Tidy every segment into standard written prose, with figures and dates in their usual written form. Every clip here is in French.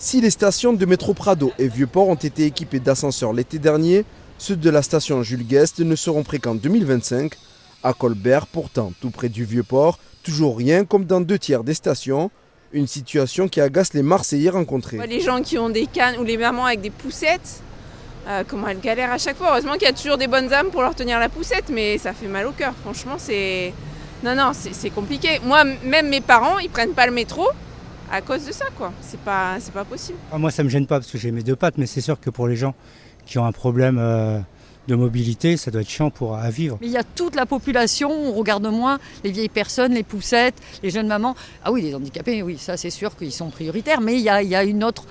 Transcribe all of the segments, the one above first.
Si les stations de métro Prado et Vieux-Port ont été équipées d'ascenseurs l'été dernier, ceux de la station Jules Guest ne seront prêts qu'en 2025. À Colbert, pourtant, tout près du Vieux-Port, toujours rien comme dans 2/3 des stations. Une situation qui agace les Marseillais rencontrés. Les gens qui ont des cannes ou les mamans avec des poussettes, comment elles galèrent à chaque fois. Heureusement qu'il y a toujours des bonnes âmes pour leur tenir la poussette, mais ça fait mal au cœur. Franchement, c'est compliqué. Moi, même mes parents, ils prennent pas le métro à cause de ça, quoi. C'est pas possible. Moi, ça me gêne pas parce que j'ai mes deux pattes, mais c'est sûr que pour les gens qui ont un problème de mobilité, ça doit être chiant à vivre. Mais il y a toute la population, on regarde moins les vieilles personnes, les poussettes, les jeunes mamans. Ah oui, les handicapés, oui, ça c'est sûr qu'ils sont prioritaires, mais il y a une autre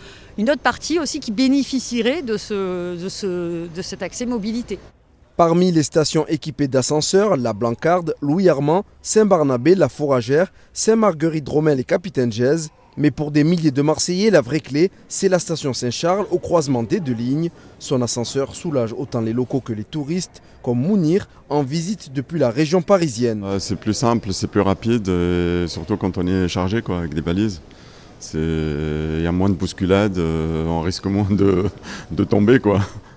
partie aussi qui bénéficierait de cet accès mobilité. Parmi les stations équipées d'ascenseurs, la Blancarde, Louis-Armand, Saint-Barnabé, La Fourragère, Saint-Marguerite-Dromel et Capitaine-Gèze. Mais pour des milliers de Marseillais, la vraie clé, c'est la station Saint-Charles au croisement des deux lignes. Son ascenseur soulage autant les locaux que les touristes, comme Mounir, en visite depuis la région parisienne. C'est plus simple, c'est plus rapide, et surtout quand on est chargé avec des valises. Il y a moins de bousculades, on risque moins de tomber.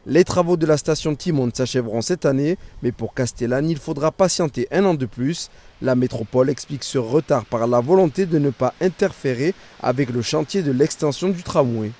Les travaux de la station Timone s'achèveront cette année, mais pour Castellane, il faudra patienter 1 an de plus. La métropole explique ce retard par la volonté de ne pas interférer avec le chantier de l'extension du tramway.